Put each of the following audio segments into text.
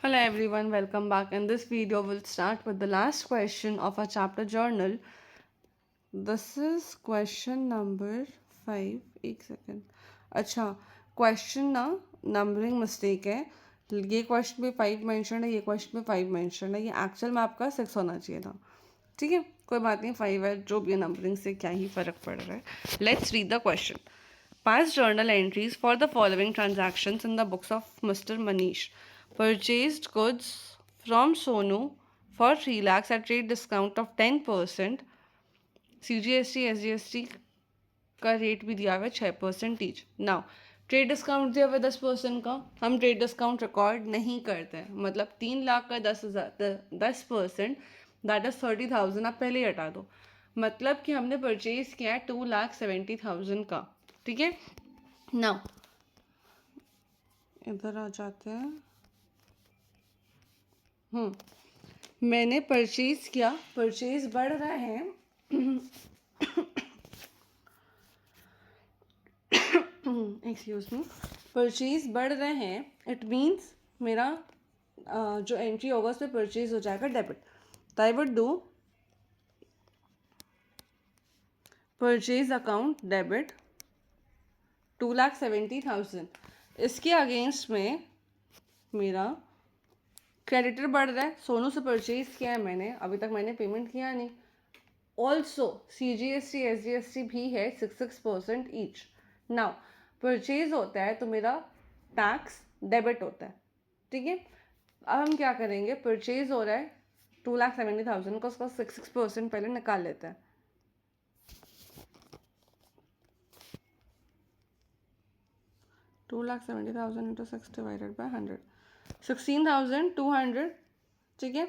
Hello everyone, welcome back. In this video, we'll start with the last question of our chapter journal. This is question number 5. एक second. अच्छा, question ना numbering mistake है. ये question में 5 mention है, ये question में 5 mention है. ये एक्चुअल में आपका 6 होना चाहिए था. ठीक है, कोई बात नहीं, 5 है, जो भी नंबरिंग से क्या ही फ़र्क पड़ रहा है. Let's read the question. Past journal entries for the following transactions in the books of Mr. Manish. Purchased goods from Sonu for 3 lakhs at rate discount of 10%. CGST SGST का रेट भी दिया हुआ है 6% ईच. नाउ ट्रेड डिस्काउंट दिया हुआ है 10% का. हम ट्रेड डिस्काउंट रिकॉर्ड नहीं करते हैं. मतलब 3 लाख का 10% दैट इज 30,000. आप पहले ही हटा दो. मतलब कि हमने परचेज किया है 2,70,000 का. ठीक है. नाउ इधर आ जाते हैं. मैंने परचेज किया. परचेज बढ़ रहा है. Excuse me. परचेज बढ़ रहे हैं. इट मीन्स मेरा जो एंट्री होगा उस पर परचेज हो जाएगा डेबिट. तो I would do purchase account debit 2,70,000. इसके अगेंस्ट में मेरा क्रेडिटर बढ़ रहा है. सोनू से परचेज किया है मैंने, अभी तक मैंने पेमेंट किया नहीं. ऑल्सो CGST SGST भी है 6% ईच. नाउ परचेज होता है तो मेरा टैक्स डेबिट होता है. ठीक है. अब हम क्या करेंगे, परचेज हो रहा है 2,70,000 का, उसका 6% पहले निकाल लेते हैं. 2,70,000 इंटू 6 डिवाइडेड बाई 100, 16,200. ठीक है.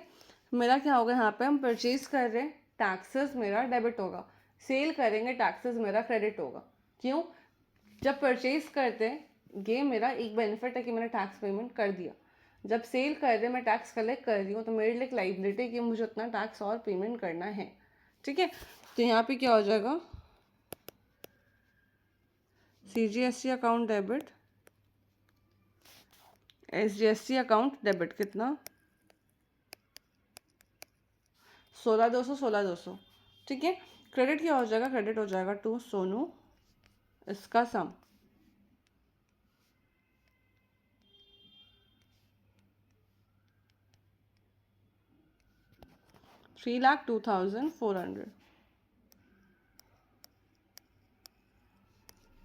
मेरा क्या होगा, यहाँ पे हम परचेज कर रहे हैं, टैक्सेस मेरा डेबिट होगा. सेल करेंगे, टैक्सेस मेरा क्रेडिट होगा. क्यों? जब परचेज करते हैं ये मेरा एक बेनिफिट है कि मैंने टैक्स पेमेंट कर दिया. जब सेल कर रहे मैं टैक्स कलेक्ट कर रही हूँ तो मेरे लिए एक लाइबिलिटी है कि मुझे उतना टैक्स और पेमेंट करना है. ठीक है. तो यहाँ पे क्या हो जाएगा, CGST account debit, SGST account debit. कितना? 16,200, 16,200. ठीक है. क्रेडिट क्या हो जाएगा, क्रेडिट हो जाएगा टू सोनू, इसका सम 3,02,400.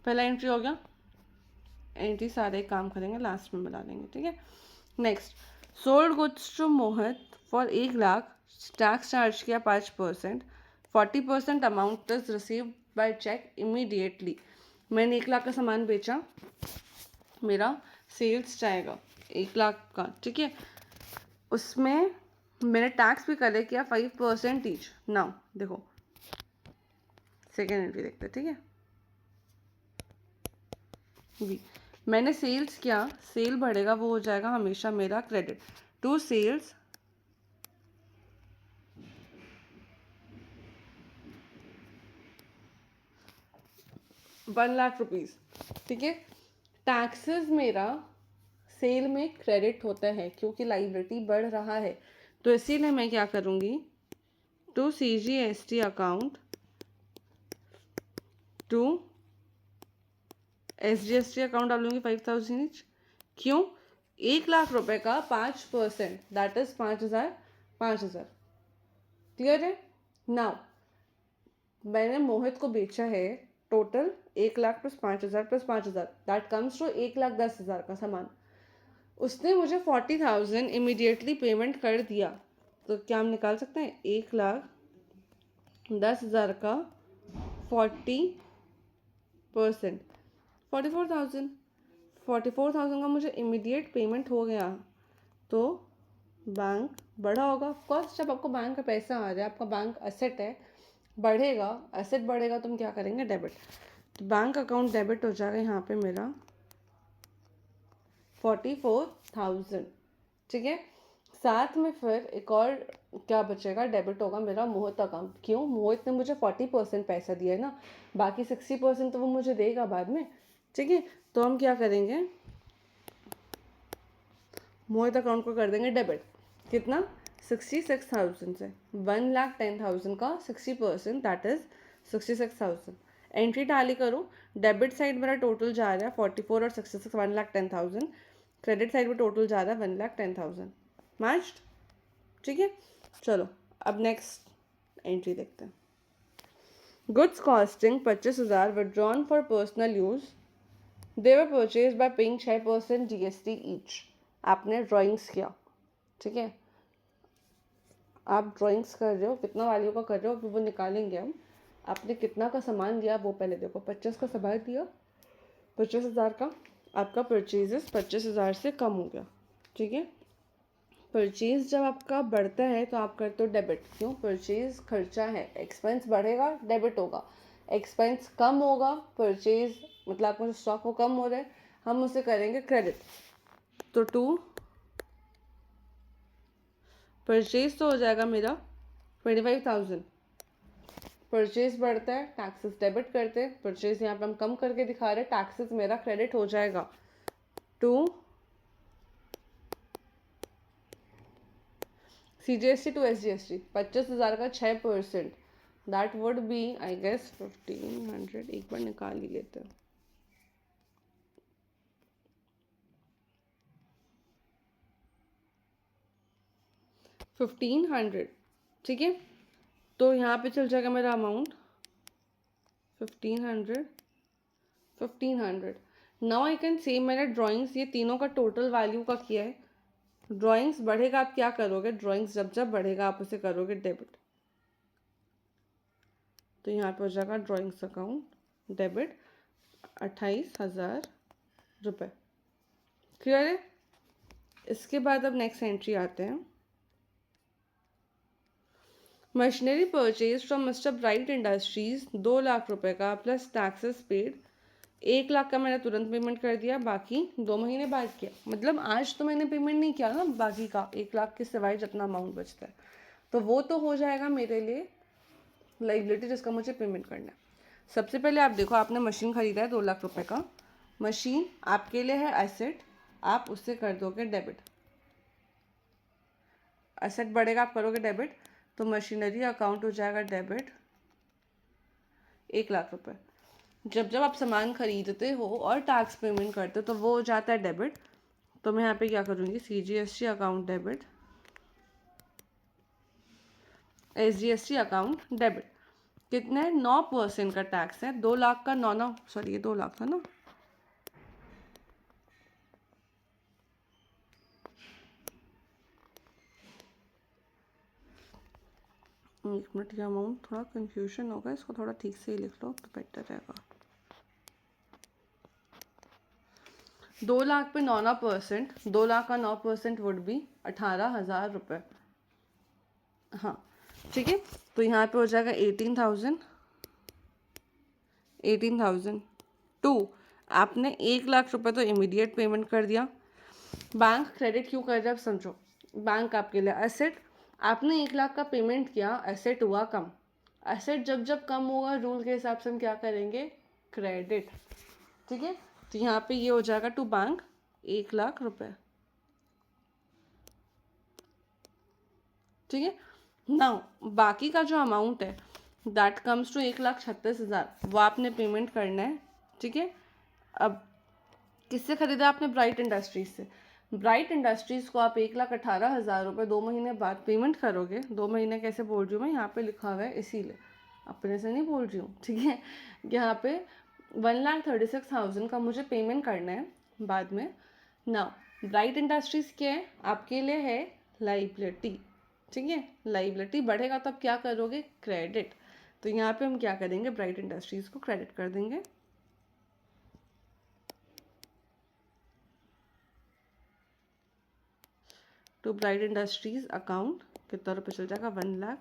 पहला एंट्री हो गया. एंट्री सारे काम करेंगे, लास्ट में बना देंगे. ठीक है. Next, sold goods to Mohit for 1 lakh. Tax charge किया 5%. 40% amount is receive by cheque immediately. मैंने 1 लाख का सामान बेचा, मेरा सेल्स जाएगा 1 लाख का. ठीक है. उसमें मैंने टैक्स भी कलेक्ट किया 5% ईच. नाउ देखो सेकेंड एंट्री देखते हैं. ठीक है. बी, मैंने सेल्स किया, सेल बढ़ेगा, वो हो जाएगा हमेशा मेरा credit to sales 1 lakh rupees. ठीक है. टैक्सेस मेरा सेल में क्रेडिट होता है क्योंकि लाइबिलिटी बढ़ रहा है. तो इसीलिए मैं क्या करूँगी, to CGST account to SGST account डालूंगी 5,000 ईच. क्यों? 1 लाख रुपए का 5%, दैट इज 5,000. 5,000 क्लियर है. नाउ मैंने मोहित को बेचा है total 1 lakh plus 5,000 plus 5,000, that comes to 1,10,000 का सामान. उसने मुझे 40,000 इमीडिएटली पेमेंट कर दिया. तो क्या हम निकाल सकते हैं, 1,10,000 का 40%, 44,000. 44,000 का मुझे इमीडिएट पेमेंट हो गया. तो बैंक बढ़ा होगा. ऑफकोर्स जब आपको बैंक का पैसा आ जाए, आपका बैंक एसेट है, बढ़ेगा. एसेट बढ़ेगा तो हम क्या करेंगे, डेबिट. तो बैंक अकाउंट डेबिट हो जाएगा यहाँ पे मेरा 44,000. ठीक है. साथ में फिर एक और क्या बचेगा, डेबिट होगा मेरा मोहित अकाउंट. क्यों? मोहित ने मुझे 40% पैसा दिया है ना, बाकी 60% तो वो मुझे देगा बाद में. ठीक है. तो हम क्या करेंगे, मोहित अकाउंट को कर देंगे डेबिट। कितना? 66,000 से 1,10,000 का 60% दैट इज 66,000। एंट्री टैली करो। डेबिट साइड मेरा टोटल जा रहा है 44 और 66 1,10,000। क्रेडिट साइड में टोटल जा रहा है 1,10,000। मैच्ड? ठीक है, चलो अब नेक्स्ट एंट्री देखते हैं। Goods costing 25,000 withdrawn for personal use. They were purchase by paying 6% GST each. आपने ड्राइंग्स किया, ठीक है, आप ड्राइंग्स कर रहे हो, कितना वैल्यू का कर रहे हो वो निकालेंगे हम। आपने कितना का सामान दिया वो पहले देखो। 25 का सामान दिया, 25,000 का आपका परचेजेस 25,000 से कम हो गया, ठीक है। परचेज जब आपका बढ़ता है तो आप करते हो डेबिट। क्यों? परचेज खर्चा है, एक्सपेंस बढ़ेगा डेबिट होगा, एक्सपेंस कम होगा परचेज मतलब आपका जो स्टॉक वो कम हो रहा है, हम उसे करेंगे क्रेडिट। तो 2 परचेज तो हो जाएगा मेरा 25,000। परचेज बढ़ता है, टैक्सेस डेबिट करते हैं, परचेज यहाँ पे हम कम करके दिखा रहे हैं, टैक्सेस मेरा क्रेडिट हो जाएगा। 2 CGST टू SGST 25,000 का 6%, that would be I guess 1,500। एक बार निकाल ही लेते हैं। $1,500, ठीक है। तो यहाँ पे चल जाएगा मेरा amount 1,500। Now I can say मैंने ड्राइंग्स ये तीनों का टोटल वैल्यू का किया है। ड्राइंग्स बढ़ेगा, आप क्या करोगे? ड्राइंग्स जब जब बढ़ेगा आप उसे करोगे डेबिट। तो यहाँ पे हो जाएगा ड्राइंग्स अकाउंट डेबिट 28,000 रुपये। क्लियर है? इसके बाद अब नेक्स्ट एंट्री आते हैं। Machinery purchase from mister bright industries 2 lakh रुपए का प्लस टैक्सेस पेड। 1 लाख का मैंने तुरंत पेमेंट कर दिया, बाकी 2 महीने बाद किया। मतलब आज तो मैंने पेमेंट नहीं किया ना, बाकी का 1 लाख के सिवाय जितना अमाउंट बचता है तो वो तो हो जाएगा मेरे लिए लाइबिलिटी जिसका मुझे पेमेंट करना है। सबसे पहले आप देखो, आपने मशीन खरीदा है 2 लाख रुपए का, मशीन आपके लिए है एसेट, आप उससे कर दोगे डेबिट। एसेट बढ़ेगा आप करोगे डेबिट, तो मशीनरी अकाउंट हो जाएगा डेबिट 1 लाख रुपए। जब जब आप सामान खरीदते हो और टैक्स पेमेंट करते हो तो वो हो जाता है डेबिट। तो मैं यहाँ पे क्या करूँगी? CGST account debit, SGST account debit. कितने? 9% का टैक्स है। 2 लाख का 9 सॉरी ये 2 लाख था ना, एक मिनट, ये अमाउंट थोड़ा कंफ्यूजन होगा, इसको थोड़ा ठीक से ही लिख लो तो बेटर रहेगा। 2 लाख पे 9%, 2 लाख का 9% वुड भी 18,000 रुपये। हाँ ठीक है, तो यहाँ पे हो जाएगा 18,000। 2 आपने 1 लाख रुपए तो इमीडिएट पेमेंट कर दिया। बैंक क्रेडिट क्यों कर रहा है अब समझो। बैंक आपके लिए एसेट, आपने 1 लाख का पेमेंट किया, एसेट हुआ कम। एसेट जब जब कम होगा रूल के हिसाब से हम क्या करेंगे? क्रेडिट, ठीक है। तो यहाँ पे ये हो जाएगा टू बैंक 1 लाख रुपए, ठीक है। नाउ बाकी का जो अमाउंट है दैट कम्स टू 1,36,000, वो आपने पेमेंट करना है, ठीक है। अब किससे खरीदा आपने? ब्राइट इंडस्ट्रीज से। ब्राइट इंडस्ट्रीज को आप 1,18,000 रुपये 2 महीने बाद पेमेंट करोगे। 2 महीने कैसे बोल रही हूँ मैं, यहाँ पे लिखा हुआ है इसीलिए, अपने से नहीं बोल रही हूँ, ठीक है। यहाँ पे 1,36,000 का मुझे पेमेंट करना है बाद में। ना ब्राइट इंडस्ट्रीज क्या है? आपके लिए है लाइबिलिटी, ठीक है। लाइबिलिटी बढ़ेगा तो आप क्या करोगे? क्रेडिट। तो यहाँ पे हम क्या करेंगे? ब्राइट इंडस्ट्रीज को क्रेडिट कर देंगे। टू ब्राइट इंडस्ट्रीज अकाउंट कितना रुपये चल जाएगा? 1 लाख।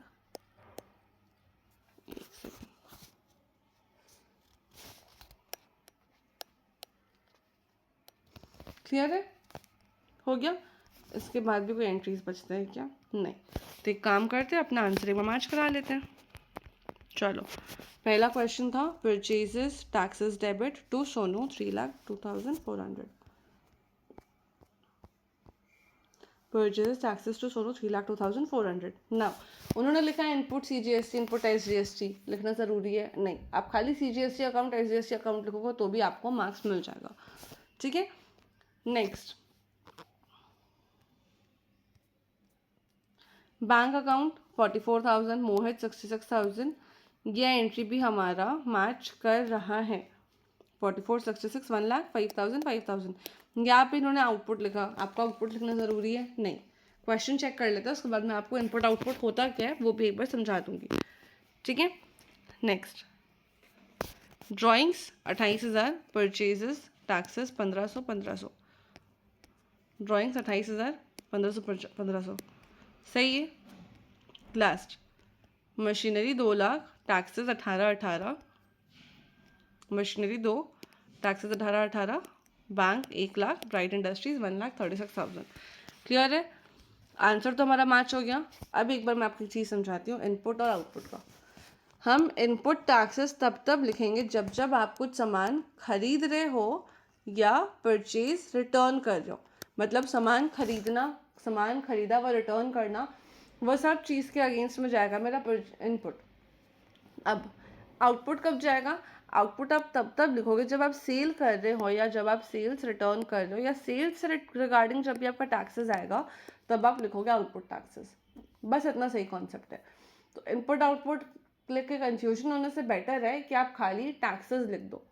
एक सेकेंड, क्लियर है? हो गया। इसके बाद भी कोई एंट्रीज बचते हैं क्या? नहीं। तो एक काम करते हैं, अपना आंसर एक बार मैच करा लेते हैं। चलो, पहला क्वेश्चन था purchases taxes debit to Sonu 3,02,400। Purchase taxes to Sonu 3,02,400. Now उन्होंने लिखा है इनपुट CGST, इनपुट SGST. लिखना ज़रूरी है? नहीं. आप खाली CGST अकाउंट, SGST अकाउंट लिखोगे तो भी आपको मार्क्स मिल जाएगा. ठीक है. नेक्स्ट, बैंक अकाउंट 44,000, मोहित 66,000. यह एंट्री भी हमारा मैच कर रहा है. 44, 66, 1 लाख, 5,000, 5,000. यहाँ पे इन्होंने आउटपुट लिखा. आपको आउटपुट लिखना ज़रूरी है? नहीं. क्वेश्चन चेक कर लेते हैं, उसके बाद मैं आपको इनपुट आउटपुट होता क्या है वो भी एक बार समझा दूंगी. ठीक है. Next, drawings 28,000, purchases taxes 1,500, 1,500. Drawings 28,000, 1,500, 1,500. सही है. Last, machinery 2 lakh, taxes 18,18. Machinery 2, taxes 18,18. Bank 1 lakh, bright industries 1,36,000. Clear है? आंसर तो हमारा मैच हो गया. अब एक बार मैं आपको चीज़ समझाती हूँ, इनपुट और आउटपुट का. हम इनपुट टैक्सेस तब लिखेंगे जब आप कुछ सामान खरीद रहे हो या परचेज रिटर्न कर रहे हो. मतलब सामान खरीदना, सामान खरीदा व रिटर्न करना, वह सब चीज़ के अगेंस्ट में जाएगा मेरा इनपुट. अब आउटपुट कब जाएगा? आउटपुट आप तब लिखोगे जब आप सेल कर रहे हो या जब आप सेल्स रिटर्न कर रहे हो या सेल्स से रिगार्डिंग जब भी आपका टैक्सेस आएगा तब आप लिखोगे आउटपुट टैक्सेस. बस इतना सही कॉन्सेप्ट है. तो इनपुट आउटपुट लिख के कंफ्यूजन होने से बेटर है कि आप खाली टैक्सेस लिख दो.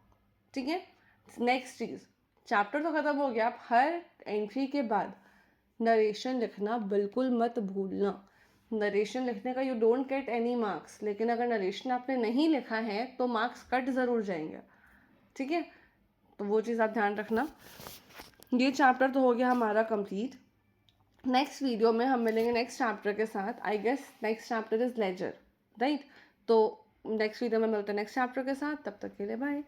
ठीक है. नेक्स्ट चीज़, चैप्टर तो ख़त्म हो गया. आप हर एंट्री के बाद नरेशन लिखना बिल्कुल मत भूलना. नरेशन लिखने का you don't get any marks, लेकिन अगर नरेशन आपने नहीं लिखा है तो मार्क्स कट ज़रूर जाएंगे. ठीक है. तो वो चीज़ आप ध्यान रखना. ये चैप्टर तो हो गया हमारा कंप्लीट. नेक्स्ट वीडियो में हम मिलेंगे नेक्स्ट चैप्टर के साथ. I guess next chapter is ledger, right? तो नेक्स्ट वीडियो में मिलते हैं नेक्स्ट चैप्टर के साथ. तब तक के लिए बाय.